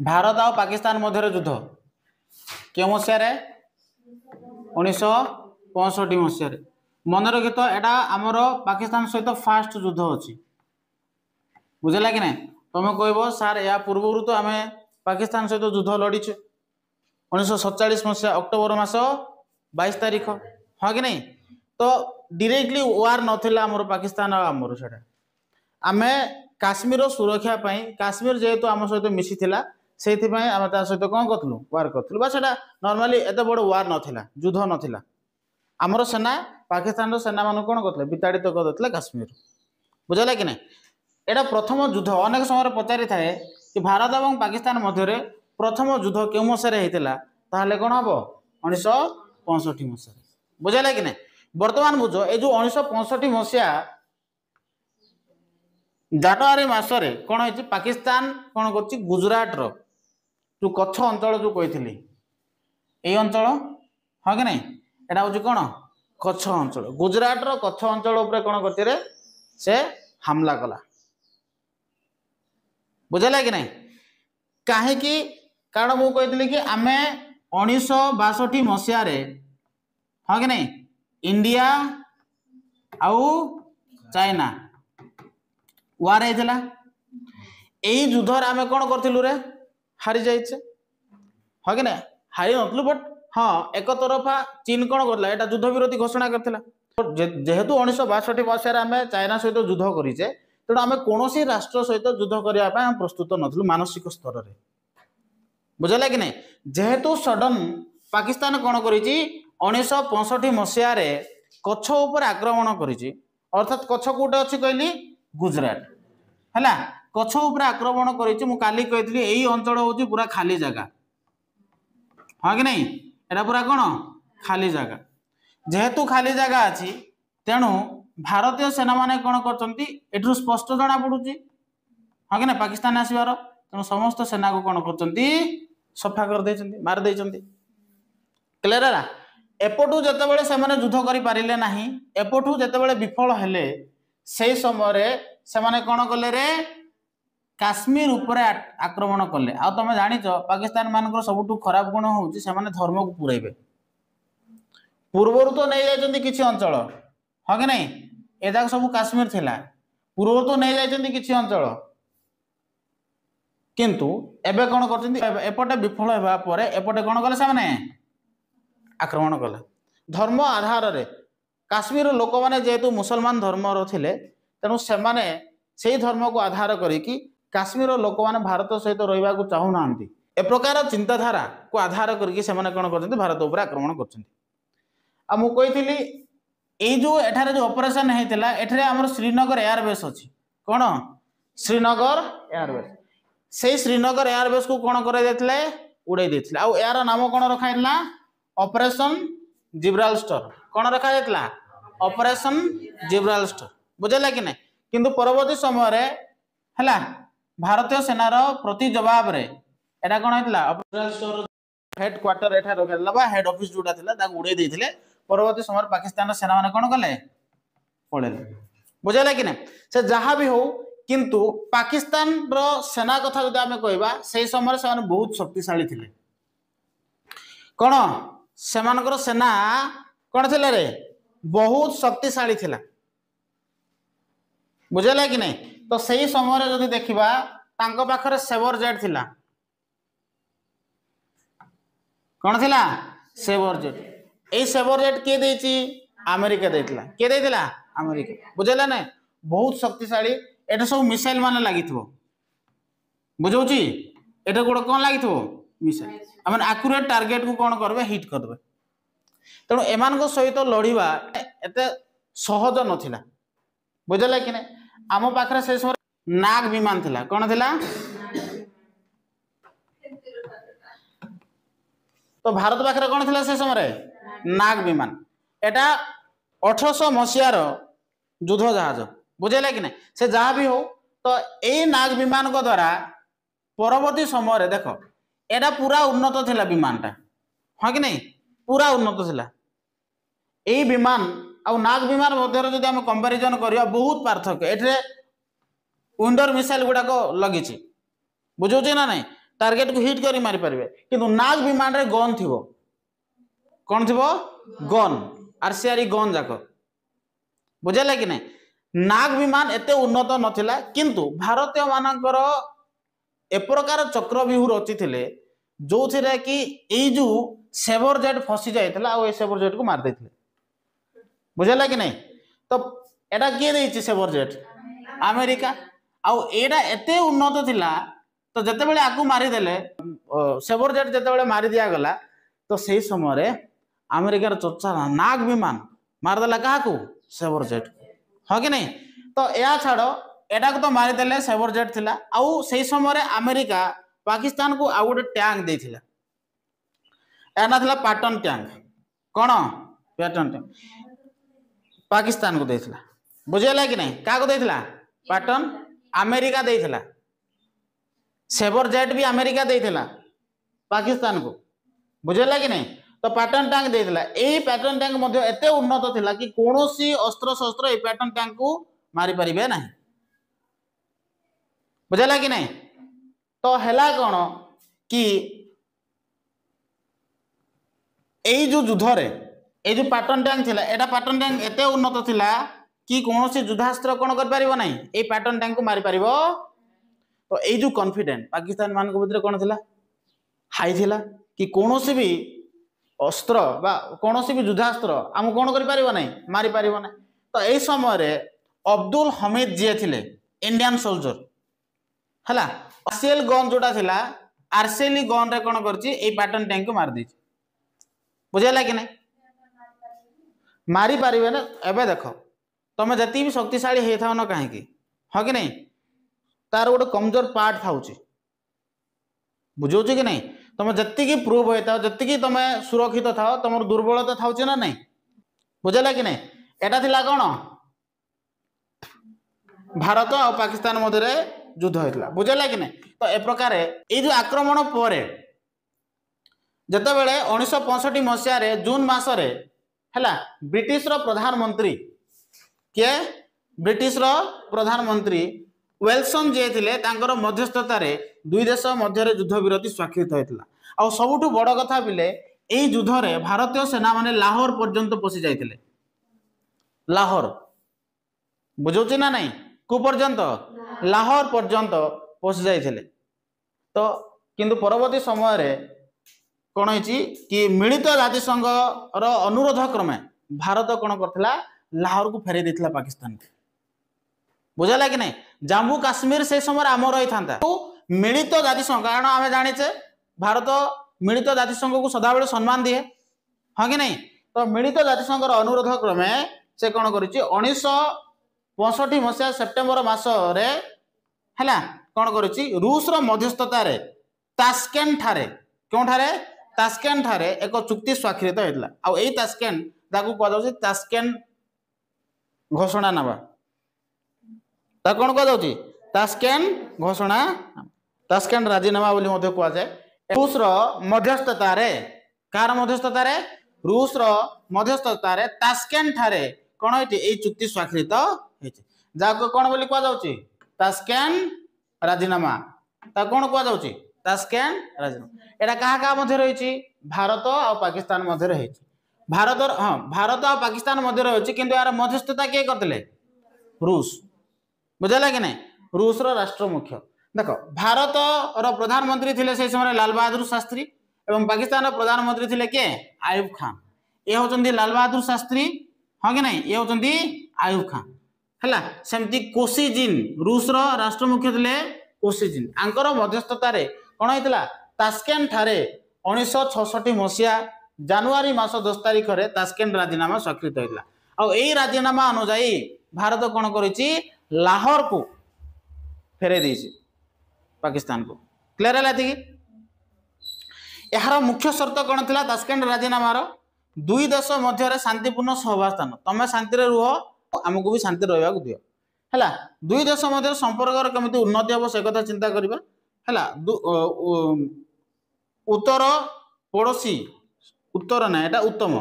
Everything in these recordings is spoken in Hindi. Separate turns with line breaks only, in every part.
भारत आ पाकिस्तान मध्य युद्ध के मसीह 1965 मसीह मन रखी तो यहाँ आमर पाकिस्तान सहित फास्ट युद्ध अच्छी बुझेगा कि ना तुम कह सार या पूर्व तो आम पाकिस्तान सहित युद्ध लड़ीचे 1947 मसीहा अक्टोबर मास 22 तारीख हाँ कि नहीं तो डायरेक्टली वार नाला आमर पाकिस्तान आमर से आम काश्मीर सुरक्षा काश्मीर जेहेतु आम सहित मिसी से आम सहित कौन करूँ वार करूँ बा सेटा नॉर्मली एत बड़ वार नाला युद्ध नाला आमर सेना पाकिस्तान सेना मान कौन करते विताड़ित करते काश्मीर बुझेगा कि ना यहाँ प्रथम युद्ध अनेक समय पचारि थाए कि भारत और पाकिस्तान मध्य प्रथम युद्ध क्यों मसीह होता ताहले कौन हम 1965 मसीह बुझेगा कि ना बर्तमान बुझ ये जो 1965 मसीहा जनवरी मसरे कौन है पाकिस्तान कौन कर गुजरात रो जो कच्छ अंचल जो कही ये अंचल हाँ कि नहीं यहाँ हूँ कौन कच्छ अंचल गुजरात रो कच्छ अंचल उपर कौन करते से हमला कला बुझेगा कि नहीं कहीं कारण मु कही कि आम 1962 मसीह हाँ कि नहीं इंडिया आउ चाइना वार होता यही युद्ध आम कौन करूँ रे हारी जाइए हाँ कि ना हारी नु बट हाँ एक तरफा चीन कौन करला यहाँ युद्ध विरोधी घोषणा करथिला जेहेतु 1962 मसीह आम चाइना सहित युद्ध करें तेणु आम कौन राष्ट्र सहित युद्ध करने प्रस्तुत नथिलु मानसिक स्तर में बुझेगा कि नहीं जेहेतु सडन पाकिस्तान कौन कर 1965 मसीह कच्छ उपर आक्रमण करी अर्थात कच्छ कौटे अच्छी कहली गुजरात है कच्छ उपर आक्रमण करी कही यही अंचल हूँ पूरा खाली जगह हाँ कि नहीं यहाँ पूरा कौन खाली जगह जेहेतु खाली जगह अच्छी तेणु भारतीय सेना माने कौन कर स्पष्ट जना पड़ुची हाँ कि ना पाकिस्तान आसबार तेणु समस्त सेना को कौन कर सफा कर मारिदे क्लियर है एपटू जितेबाला से युद्ध करें ना एपटू जितेबाला विफल हेले से समय से कौन कले रे काश्मीर उपर आक्रमण कले आ तुम जान पाकिस्तान मान सबुठ खराब गुण हूँ धर्म को पुरैबे पूर्वर तो नहीं जाइए किसी अंचल हाँ कि नहीं एजाक सब काश्मीर थिला पूर्व तो नहीं जाइए किसी अंचल किंतु एबे कौन करपटे विफल होगा पर एपटे कौन कले से आक्रमण कले धर्म आधार रे काश्मीर लोक मैंने जेहेतु मुसलमान धर्मर थिले तेणु से धर्म को आधार करिकी काश्मीर लोक मैंने भारत सहित रहा चाहूना ए प्रकार चिंताधारा को आधार करके कौन कर भारत उपर आक्रमण कर मुझे यही जो एठारे जो ऑपरेशन होता है आमर श्रीनगर एयरबेस अच्छी कौन श्रीनगर एयरबेस से श्रीनगर एयरबेस को कौन कर उड़े देते आउ यार नाम कौन रखाई ऑपरेशन जिब्राल्टर कौन रखा ऑपरेशन जिब्राल्टर बुझेगा कि नहीं किंतु परवर्ती समय है भारतीय सेनार प्रति जवाब रे एटा कौन होता हेड क्वार्टर एठा रखा हेड ऑफिस जोटा था उड़े देते परवर्ती समय पाकिस्तान सेना माने कौन कले पड़े बुझेगा कि नहीं से जहाँ भी हो किंतु पाकिस्तान रो सेना कथा जो आम कहवा से समय से बहुत शक्तिशाली थे कौन सेमानकर सेना कौन थे रे बहुत शक्तिशाली थिला बुझेगा कि नहीं तो सही समय जदि देखा तांको पाखरे सेवर जेट थिला कौन थिला सेवर जेट यही सेवर जेट किए देची अमेरिका देथिला किए देथिला अमेरिका बुझेला ना बहुत शक्तिशाली एटा सब मिसाइल माने लागि बुझौची एटा गोड़ कौन लागि मिसाइल आम आक्यूरेट टार्गेट को कौन करबे हिट करबे तेणु एमान सहित लड़वा एत सहज नथिला बुझेगा कि नहीं आम पाखरे से समय नाग विमान थिला कौन थिला तो भारत पाखरे कौन थिला से समय नाग विमान एटा 1800 मसीहार युद्ध जहाज बुझेगा कि नहीं से जहाँ भी हो तो यही नाग विमान को द्वारा परवर्ती समय देख एटा पूरा उन्नत थिला विमानटा हाँ कि नहीं पूरा उन्नत थिला यही विमान आ नाग विमान मध्य जब आम कंपेरिजन करवा बहुत पार्थक्य एठे विंडर मिसाइल गुड़ाक लगी बुझे ना नहीं टार्गेट को हिट करी मारी पारे किंतु नाग विमान रे गन थिबो कौन थिबो गन आरसीआर गन जाक बुझेला कि नहीं नाग विमान एते उन्नत नथिला किंतु भारतीय मानकर ए प्रकार चक्रव्यूह रची थिले जो थिरे कि एई जो सेवर जेट फसी जाइतला आ ए सेवर जेट को मार देथिले बुझेला कि नहीं तो एटा किए देछि सेवर जेट अमेरिका आ एटा एते उन्नत थिला तो जते बेले आकु मारी देले सेवर जेट जते बेले मारी दिया गला तो सही समय रे अमेरिकार चर्चा नाग विमान मार देला काकू सेवर जेट हाँ कि नहीं तो या छाड़ एटा को तो मारी देले सेवर जेट थिला आउ सही समय रे अमेरिका पाकिस्तान को आउ गोटे टैंक देथिला एना थिला पैटर्न टैंक कौन पैटर्न टैंक पाकिस्तान को देथिला बुझेला कि नहीं का को देथिला पैटर्न अमेरिका देथिला सेवर जेट भी अमेरिका देथिला पाकिस्तान को बुझेला कि नहीं तो पैटर्न टैंक देथिला एई पैटर्न टैंक मध्ये एते उन्नत थिला कि कोनोसी अस्त्र शस्त्र ए पैटर्न टैंक को मारी परिबे नहीं बुझेला कि नहीं तो हैला कोन कि एई जो युद्ध रे ए जो पैटर्न टैंक थिला एटा पैटर्न टैंक एते उन्नत थिला कि कोनोसी युद्धास्त्र कोन कर परिबो नहीं ए पैटर्न टैंक को मारी परिबो तो ए जो कॉन्फिडेंट पाकिस्तान मान को भीतर कोन थिला हाई थिला कि कोनोसी भी अस्त्र बा कोनोसी भी युद्धास्त्र हम कोन कर परिबो नहीं मारी परिबो नहीं तो ए समय रे अब्दुल हमीद जे थिले इंडियन सोल्जर हला आरसीएल गन जोटा थिला आरसीएल गन रे कोन करची ए पैटर्न टैंक को मार देची बुझेला कि नहीं मारी पारिबे ना एबे देखो तमे जति भी शक्तिशाली हे थाओ न काहे की ह कि नहीं तार गोटे कमजोर पार्ट थाउची बुझौछ कि नहीं तुम जी प्रूव होता जी तुम सुरक्षित थाओ तुम दुर्बलता था ना नहीं बुझेला कि नहीं एटा थिला कौन भारत और पाकिस्तान मध्य युद्ध होता बुझेला कि नहीं तो ए प्रकार ये जो आक्रमण पर जितेबले 1965 मसीह जून मसरे है ब्रिटिश प्रधानमंत्री किए ब्रिटिश प्रधानमंत्री वेल्सन जे थिले तांकर मध्यस्थतार दुई देश मध्य युद्ध विरति स्वाक्षरित होता आ सबुठ बड़ कथा बिले यही युद्ध रे भारतीय सेना माने लाहौर पर्यंत पशि जाइथिले लाहौर बुझौछि ना नहीं को पर्यंत लाहौर पर्यंत पशि जाइथिले तो किंतु परवर्ती समय रे कोन होइछि कि मिलित जातिसंघ रो अनुरोध क्रमे भारत कोन करथिला लाहौर को फेरे देथिला पाकिस्तान को बुझला कि नहीं जम्मू काश्मीर से समय आमर रही था तो मिलित जातिसंघ कारण आम जाचे भारत मिलित जातिसंघ को सदाबले सम्मान दिए हाँ कि नहीं तो मिलित जातिसंघ अनुरोध क्रमे से कौन कर 1965 मसीहा सेप्टेम्बर मसरे है कौन कर रूस मध्यस्थतार तास्केंट ठारे क्यों ठारे तास्केंट ठारे एक चुक्ति स्वाक्षरित होता आ यही तास्केंट कह तास्केंट घोषणा नामा कौन कह तास्केंट घोषणा तास्केंट राजीनामा बोली कह जाए रूस मध्यस्थतार कार मध्यस्थतार रूस मध्यस्थतार तास्केंट ठारे कौन ये चुक्ति स्वाक्षरित होती कौन बोली कह जाउची तास्केंट राजीनामा कौन कह जाउची तास्केंट राजीनामा एटा कहा कहा मध्य रही भारत और पाकिस्तान मध्य रही भारत हाँ भारत और पाकिस्तान मध्य रही किंतु यार मध्यस्थता किए करते रूस बुझेला कि नहीं रूस राष्ट्र मुख्य देख भारत प्रधानमंत्री थे से समय लाल बहादुर शास्त्री एवं पाकिस्तान प्रधानमंत्री थे किए आयुब खान ये होचंदी लाल बहादुर शास्त्री हाँ कि नहीं ये होचंदी आयुब खान है सेमती कोसिजिन रूस राष्ट्र मुख्य थे कोसिजिन आंकर मध्यस्थतार कौन होता तास्केंट ठारे 1966 मसीहा जनवरी मास 10 तारिख में तास्केंट राजीनामा स्वाक्षरित होता और यही राजीनामा अनुजाई भारत कौन कर लाहौर को फेरे देछि पाकिस्तान को क्लियर है यार मुख्य शर्त कौन थी तास्केंट राजीनामार दुई देश मध्य शांतिपूर्ण सहबास्थान तुम शांति रुह आमको भी शांति रहा दियो है दुई देश मध्य संपर्क केमी उन्नति हम से कथा चिंता करवा है उत्तर पड़ोसी उत्तर ना यहाँ उत्तम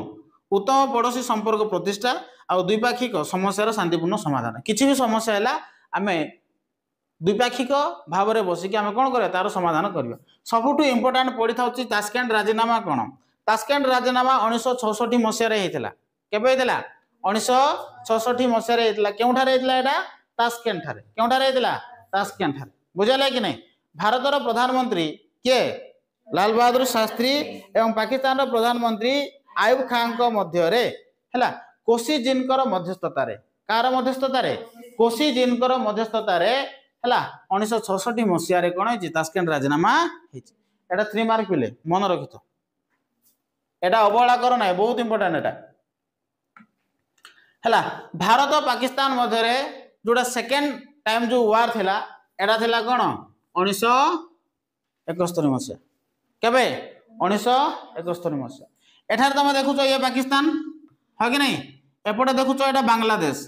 उत्तम पड़ोसी संपर्क प्रतिष्ठा आ द्विपाक्षिक समस्या शांतिपूर्ण समाधान किसी भी समस्या है आम द्विपाक्षिक भाव में बसिक आम कौन कर तार समाधान करवा सबुठ इंपोर्टाट पड़ी था तास्केंट राजीनामा कौन तास्केंट राजीनामा 1966 मसीह केवे 1966 मसीह क्योंठार तास्केंट क्योंठार तास्केंट बुझे कि नहीं भारतर प्रधानमंत्री किए लाल बहादुर शास्त्री एवं पाकिस्तान प्रधानमंत्री आयुब खान मध्य कोसी जिनकर मध्यस्थतार कार मध्यस्थतार कोसी जिनकर मध्यस्थतार 1966 मसीह कौन है तास्केंट राजीनामा एटा 3 मार्क पिले मन रखी तो एटा अवहेला कर ना बहुत इंपोर्टेंट एटा है भारत पाकिस्तान मध्य जोटा सेकेंड टाइम जो वार थिला एटा थिला कौन 1971 मसीहा केबे 1971 मसीहा एठार तुम देखुच ये पाकिस्तान हाँ कि नहीं एपटे देखुच एटा बांग्लादेश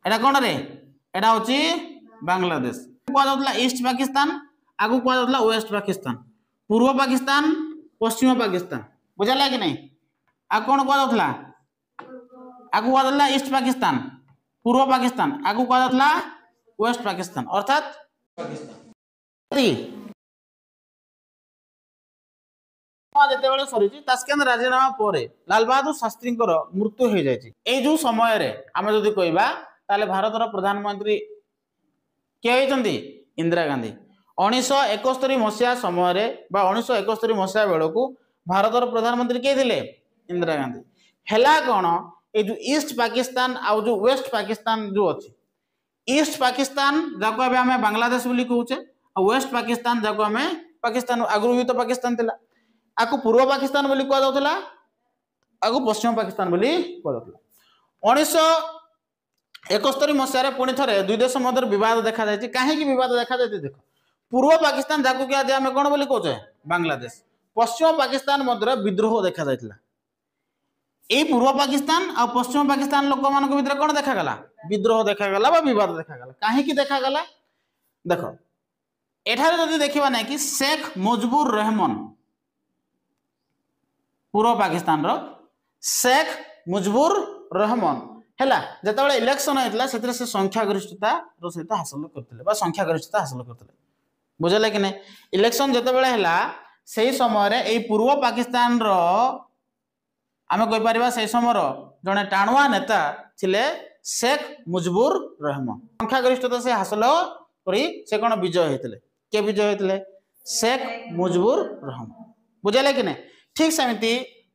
एटा कौन रे एटा होची बांग्लादेश कहुला ईस्ट पाकिस्तान आगु कहुला वेस्ट पाकिस्तान पूर्व पाकिस्तान पश्चिम पाकिस्तान बुझाला कि नहीं आ कौन कहुला आगु कहुला ईस्ट पाकिस्तान पूर्व पाकिस्तान आगु कहुला वेस्ट पाकिस्तान अर्थात जिते सरी तास्केंट राजीनामा पर लाल बहादुर शास्त्री मृत्यु हो जाए जो समय आम जदि कहवा ताले भारतर प्रधानमंत्री किए होती इंदिरा गांधी 1971 मसीहा समय 1971 मसीहा बेलू भारतर प्रधानमंत्री किए थे इंदिरा गांधी है कौन ये जो ईस्ट पाकिस्तान आउ जो वेस्ट पाकिस्तान जो अच्छी ईस्ट पाकिस्तान जाको आम बांग्लादेश बोली कहूचे वेस्ट पाकिस्तान जाको आम पाकिस्तान आगु भी तो पाकिस्तान थिला आकु पूर्व पाकिस्तान बोली कह जाउथला आगु पश्चिम पाकिस्तान बोली कह जाउथला 1971 मसीह पुणी थे दुई देश मध्य विवाद देखा जाए कहीं विवाद देखा जाए देख पूर्व पाकिस्तान जाकू कि आज आम कौन बोली कहे बांग्लादेश पश्चिम पाकिस्तान मध्य विद्रोह देखा जाता ये पूर्व पाकिस्तान और पश्चिम पाकिस्तान लोक मान भर कौन देखागला विद्रोह देखागला विवाद देखागला कहीं देखागला देख एठारे जदि देखा ना कि शेख मुजिबुर रहमान पूर्व पाकिस्तान रो शेख मुजिबुर रहमान है जिते इलेक्शन होता से संख्यागरिष्ठता सहित हासिल करते संख्यागरिष्ठता हासिल करते बुझे कि नहीं इलेक्शन जिते से समय पूर्व पाकिस्तान रो आम कहीपर से समय जड़े टाणुआ नेता थिले शेख मुजिबुर रहमान संख्यागरिष्ठता से हासिल कर कौन विजय होते किए विजय होते शेख मुजिबुर रहमान बुझे कि नहीं ठीक सेमती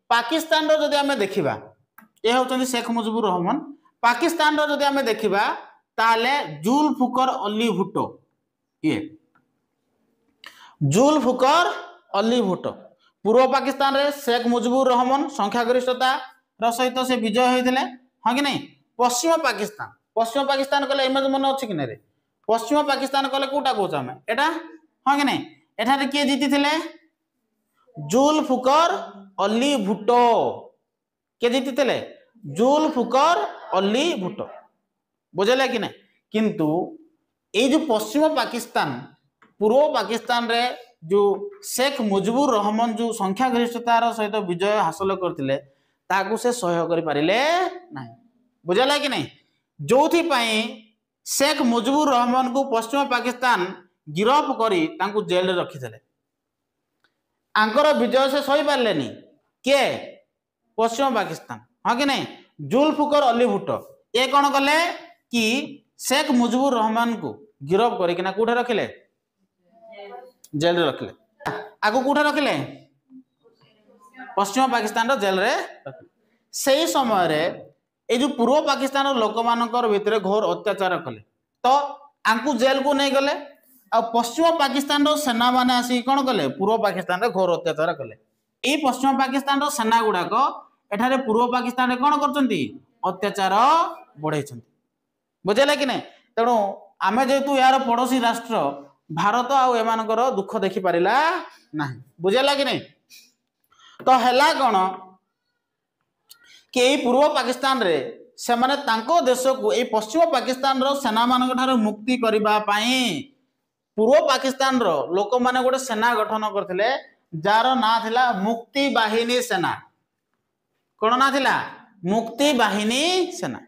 पाकिस्तान रो जदि आम देखा ये होती शेख मुजिबुर रहमान पाकिस्तान रो जदि आम देखा ताले जुल्फिकर अली भुट्टो ये जुल्फिकर अली भुट्टो पूर्व पाकिस्तान रे शेख मुजिबुर रहमान संख्यागरिष्ठता सहित से विजय होते हाँ कि नहीं पश्चिम पाकिस्तान कले इमेज मन अच्छी कि नहीं पश्चिम पाकिस्तान कले कौटा कौच आम एटा हाँ कि नहीं एठारे किए जीति जुल्फिकर अली भुट्टो किए जीति जुल्फिकर अली भुट्टो बुझे कि नहीं किंतु ये जो पश्चिम पाकिस्तान पूर्व पाकिस्तान रे जो शेख मुजिबुर रहमान जो संख्यागरिष्ठतार सहित विजय हासिल करते ताकू से सहयोग कर पारिले नहीं बुझे कि नहीं जो शेख मुजिबुर रहमान को पश्चिम पाकिस्तान गिरफ करी तांकू जेल रे रखिथिले आंकर विजय से सही पारलेनी किए पश्चिम पाकिस्तान हाँ कि नहीं जुल्फिकर अली भुट्टो ये कौन कले कि शेख मुजिबुर रहमान को गिरफ करके कौटे रखिले जेल रे रखिले आगु कौटे रखिले पश्चिम पाकिस्तान जेल रे रखिले से समय रे ये जो पूर्व पाकिस्तान लोक मानकर भितर घोर अत्याचार कले तो आंकु जेल को नहीं गले आ पश्चिम पाकिस्तान सेना माने आसी कौन कले पूर्व पाकिस्तान घोर अत्याचार कले ये पश्चिम पाकिस्तान सेना गुड़ाक एठारे पूर्व पाकिस्तान कौन कर अत्याचार बढ़ाई बुझे कि नहीं तेणु आम जेहेतु यार पड़ोसी राष्ट्र भारत आमानकर दुख देखी पारा ना बुझेगा कि नहीं तो है कौन कि पूर्व पाकिस्तान रे से माने तांको देश को ये पश्चिम पाकिस्तान रो सेना मान मुक्ति करने पूर्व पाकिस्तान रो लोक माने गोटे सेना गठन करथिले जार ना थिला मुक्ति बाहिनी सेना कौन ना थिला मुक्ति बाहिनी सेना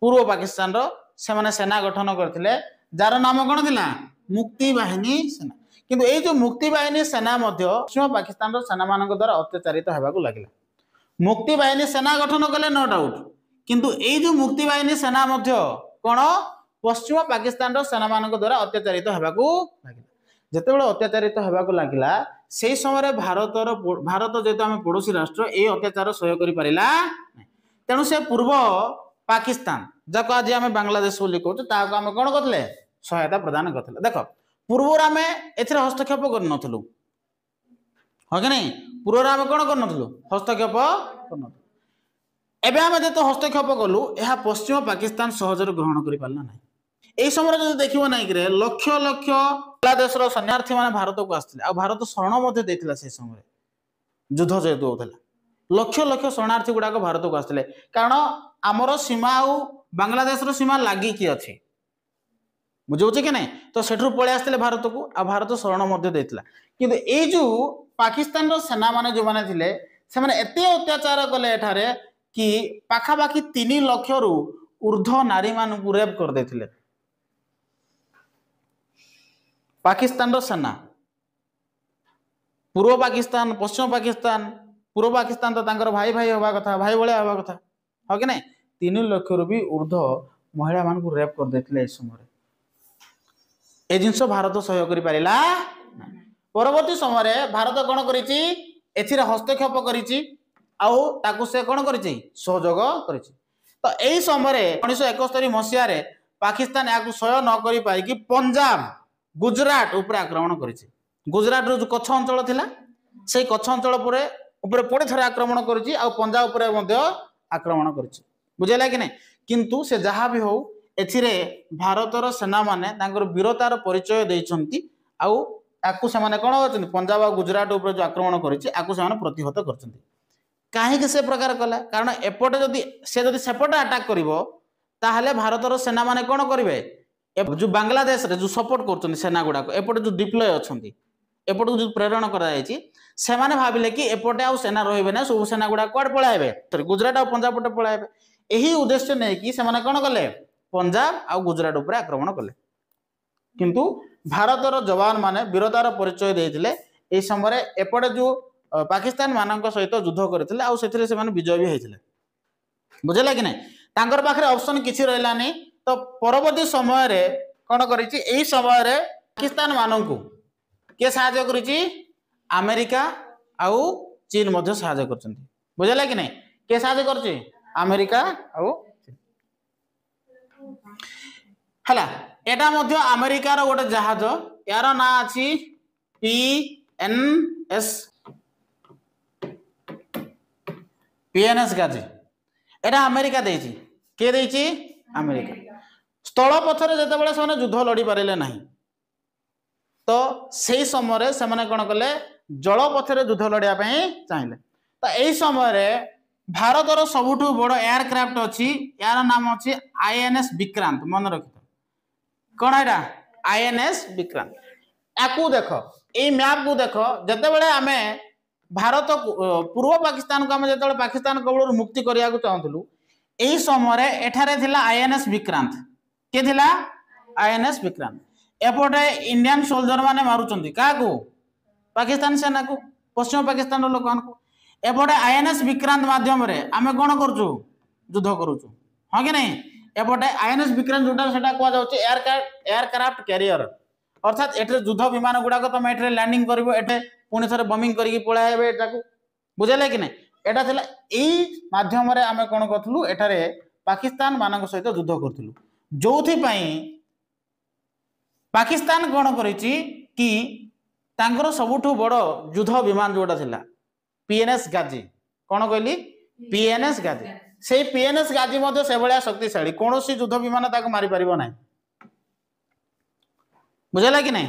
पूर्व पाकिस्तान रो से माने सेना गठन करथिले जार नाम कोन थिला मुक्ति बाहिनी सेना किंतु ए जो मुक्ति बाहिनी सेना मध्य पश्चिम पाकिस्तान रो सेना मानक द्वारा अत्याचारित हेबा को लागिला मुक्ति बाहिनी सेना गठन कले नो डाउट किंतु ए जो मुक्ति बाहिनी सेना मध्य कोन पश्चिम पाकिस्तान रो सेना मानक द्वारा अत्याचारित हेबा को लागिला जेतेबेले अत्याचारित हेबा को लागिला सेही समय भारत जेतो आम पड़ोसी राष्ट्र ए अत्याचार सहय करि परिला तेणु से पूर्व पाकिस्तान जाको आज आम बांग्लादेश बोली कहूँ ताको आम कौन करते सहायता प्रदान करते देख पूर्वर आम एथिरे हस्तक्षेप करनथलु हाँ कि नहीं पूर्वर आम कौन करनथलु हस्तक्षेप करनथलु एबे आम जेतो हस्तक्षेप कलु यह पश्चिम पाकिस्तान सहजरे ग्रहण करि पारला नाही एही समय जो देखिबो नाही कि लक्ष लक्ष बांग्लादेश रो शरणार्थी माने भारत को आस्थिले आ भारत शरण मध्ये देथिला से समय युद्ध जेतो होतला लक्ष लक्ष शरणार्थी गुड़ाक भारत को आसते कारण आमर सीमा आउ बांग्लादेश रो सीमा लागी कि अच्छी बुझे कि नहीं तो सेठू पलि आसते भारत को आ भारत शरण मध्य देथिला किंतु ए जो पाकिस्तान रो सेना माने जो माने थिले से माने एते अत्याचार कले एठारे कि पाखापाखि 3 लाख रु ऊर्ध्व नारी मान को रेप कर देथिले पाकिस्तान रो सेना पूर्व पाकिस्तान पश्चिम पाकिस्तान पूर्व पाकिस्तान तो तांकर भाई भाई हवा कथा भाई भाया हवा कथा हाँ कि नहीं 3 लाख रु भी ऊर्ध्व महिला मान को रेप कर देथिले समय ए जिनस भारत सहयोग करि पारिला परवर्ती समय भारत कौन करिछि एथिरे हस्तक्षेप करिछि आउ ताकू से कौन करिछि सहयोग करिछि तो एही समय 1971 मसिया रे पाकिस्तान याकू सहयोग न करि पाई कि पंजाब गुजरात ऊपर आक्रमण करिछि गुजरात रो जो कच्छ अंचल थिला से कच्छ अंचल ऊपर पुणी थे आक्रमण करुच्ची आ पंजाब उपर आक्रमण करुच्ची बुझेगा कि नहीं किंतु से जहाँ भी हो एथिरे भारतर सेना माने वीरतार परिचय देइछंती आउ आकु से माने कोन होचंती पंजाब आ गुजरात ऊपर जो आक्रमण करिछि आकु से माने प्रतिहत करछंती काहे से प्रकार कला कारण एपटे जदि सेपटे अटैक करिवो ताहले भारतर सेना माने कोन करिवे जो बांग्लादेश रे जो सपोर्ट करछंती सेना गुडा को एपटे जो डिप्लॉय अछंती एपटे जो प्रेरण करा जायछि से माने भाबिले कि एपटे आउ सेना रहिबे ना सब सेना गुडा कोड पळाइबे गुजरात आ पंजाब पटे पळाइबे एही उद्देश्य नै कि से माने कोन कले पंजाब आ गुजरात ऊपर आक्रमण कले किंतु भारतर जवान माने वीरतार परिचय देइथिले ए समय एपटे जो पाकिस्तान मानक सहित युद्ध करथिले आ सेथिरे से माने विजय भी हेथिले बुझला कि नै तांकर पाखरे ऑप्शन किछि रहला नै तो परवर्ती समय रे कोन करिछि एही समय रे पाकिस्तान मानक के सहायता करिछि अमेरिका आउ चीन मध्य सहायता करछंती बुझला कि नै के सहायता करछि अमेरिका आउ हला एटा मध्य अमेरिका रो गोटे जहाज यार ना अछि पीएनएस गाजी एटा अमेरिका देछि के देछि अमेरिका स्थल पथरे जेतेबेले से युद्ध लड़ी पारिले नाही तो सही समय से माने कोन कले जल पथरे युद्ध लड़िया चाहिए तो यही समय भारतर सबुठु बड़ एयरक्राफ्ट अच्छी यार नाम अच्छी आईएनएस विक्रांत मन रखि कौन है आईएनएस विक्रांत याकू देख ये मैप को देख जिते बड़े आम भारत पूर्व पाकिस्तान को आम जो पाकिस्तान कबल मुक्ति करने को चाहूलु यही समय एठारे थिला आईएनएस विक्रांत के थिला आईएनएस विक्रांत एपटे इंडियन सोल्जर माने मारुचंती काकू पाकिस्तान सेना को पश्चिम पाकिस्तान लोक को एपटे आईएनएस विक्रांत माध्यम रे आमे कोन करचु युद्ध करूचु हां कि नहीं एपटे आईएनएस विक्रांत जोटा सेटा को जाउची एयरक्राफ्ट कैरियर अर्थात एठरे युद्ध विमान गुडा को तुम एठरे लैंडिंग करबो एठे पुनी थरे बमिंग करिके पळाइबे एटाकू बुझले कि नहीं एटा थिला एई माध्यम रे आमे कोन करथलु एठारे पाकिस्तान मानक सहित युद्ध करथलु जोथि पई पाकिस्तान कौन करिछि कि तांकर सबुठु बड़ युद्ध विमान जोटा थिला पीएनएस गाजी कौन कहली पीएनएस गाजी से पीएनएस गाजी मध्य से भलिया शक्तिशाली कौन सी युद्ध विमान ताको मारी परिबो नाही बुझला कि नहीं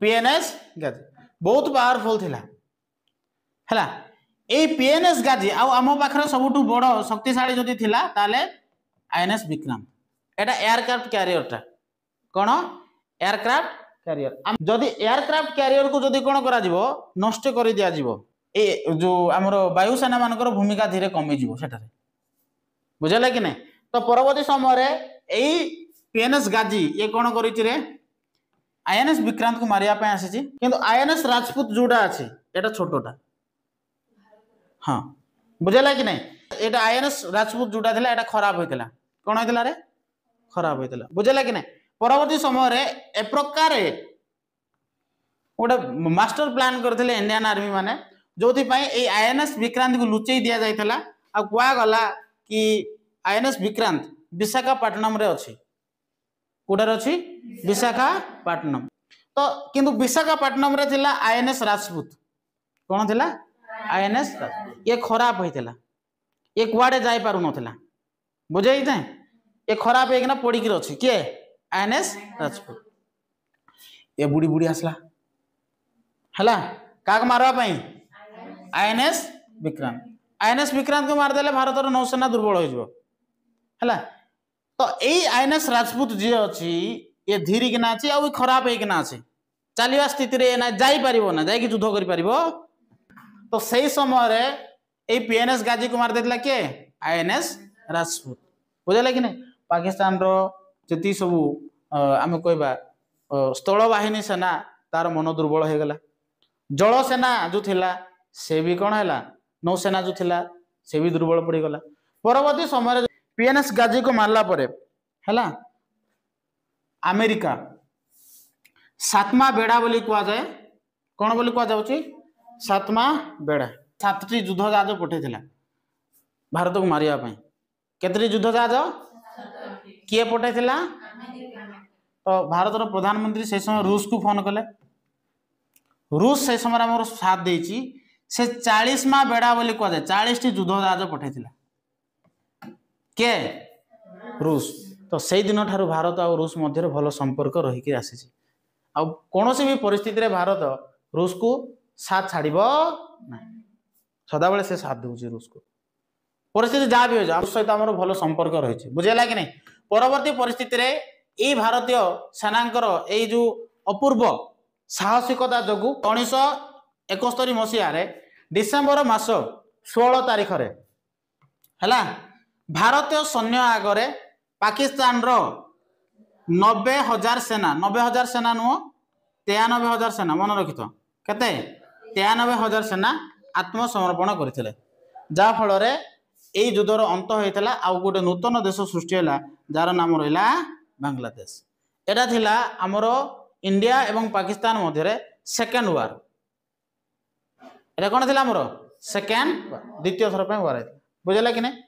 पीएनएस गाजी बहुत पावरफुल थिला हला ए पीएनएस गाजी आ आम पाखरे सबुठु बड़ शक्तिशाली जदि थिला ताले आईएनएस विक्रांत एटा एयरक्राफ्ट कैरियरटा कौन एयरक्राफ्ट कैरियर जदि एयरक्राफ्ट कैरियर को जदि कौन करा जिवो नष्ट कर दिया जिवो ए जो हमर वायुसेना मानकर भूमिका धीरे कमी जिवो सेठारे बुझले कि नहीं तो परवर्ती समय रे एई पीएनएस गाजी ये कौन कर आईएनएस विक्रांत को मारिया पे आसी किंतु आईएनएस राजपूत जोड़ा अच्छी एटा छोटोटा हाँ बुझेला कि नहीं एटा आईएनएस राजपूत जोड़ा थिला एटा खराब होइतिला कौन होइतिला रे खराब होइतिला बुझेला कि नहीं परवर्ती समय रे ए प्रकार गोटे मास्टर प्लान करथिले इंडियन आर्मी माने जोथि पई ए आईएनएस विक्रांत को लुचेई दिया जाइतला आ कुआ गला कि आईएनएस विक्रांत विशाखापट्टनम रे अछि कोडर अछि विशाखापट्टनम तो किंतु विशाखापट्टनम रे थिला आईएनएस राजपूत कोन थिला आईएनएस ये खराब होइतिला ये कुआडे जाई पारु नथिला बुझेई थे ये खराब हेकना पड़ी कि अछि के आईएनएस राजपूत ये बुढ़ी बुढ़ी आसला हला काक मारवा पई आईएनएस विक्रांत को मारदेले भारतर नौसेना दुर्बल हो जिवो हला तो यही आईएनएस राजपूत जी अच्छी ये धीरे किना अच्छी आ खराब होना अच्छी चलवा स्थित ना जापर ना जा युद्ध कर तो सही समय ये पीएनएस गाजी को मार देता किए आईएनएस राजपूत बुझेगा कि नहीं पाकिस्तान री सब आम कह स्थल बाहिनी सेना तार मन दुर्बल हो गला जल सेना जो थिला से भी कौन है नौसेना जो थिला से भी दुर्बल पड़गला परवर्ती समय पीएनएस गाजी को मारला परे हैला अमेरिका सातमा बेड़ा बोली कुआ जाए कौन बोली कुआ जाउची सातमा बेड़ा 7टी युद्ध जहाज पठेथिला भारत को मारिया पई केतरी युद्ध जहाज किए पठेथिला तो भारत रो प्रधानमंत्री से समय रूस को फोन कले रूस से समय हमर साथ देची से 40मा बेड़ा बोली कुआ जाए 40टी युद्ध जहाज पठेथिला के रूस तो से दिन ठारू भारत और रूस मध्य भल संपर्क रहीकि आसी कौन भी परिस्थिति रे भारत रूस को साथ छाड़ ना सदा बेले से साथ दूसरी रूस को परिस्थिति जहाँ भी हो सहित आम भल संपर्क रही बुझेगा कि नहीं परवर्ती परिस्थिति रे ये भारतीय सेनांकर ये जो अपूर्व साहसिकता जो 1971 मसीह डिसेम्बर मास 16 तारीख है भारतीय सैन्य आगे पाकिस्तान रो 90,000 सेना 90,000 सेना नुह 93,000 सेना मन रखी तो केते 93,000 सेना आत्मसमर्पण करथिले जा फल रे एई युद्धर अंत होइतला आ गोटे नूतन देश सृष्टि होला जार नाम रहिला बांग्लादेश एटा थिला हमरो इंडिया एवं पाकिस्तान मध्य रे सेकेंड वार एटा कोन थिला हमरो सेकेंड द्वितीय थर पे वार बुझला कि नहीं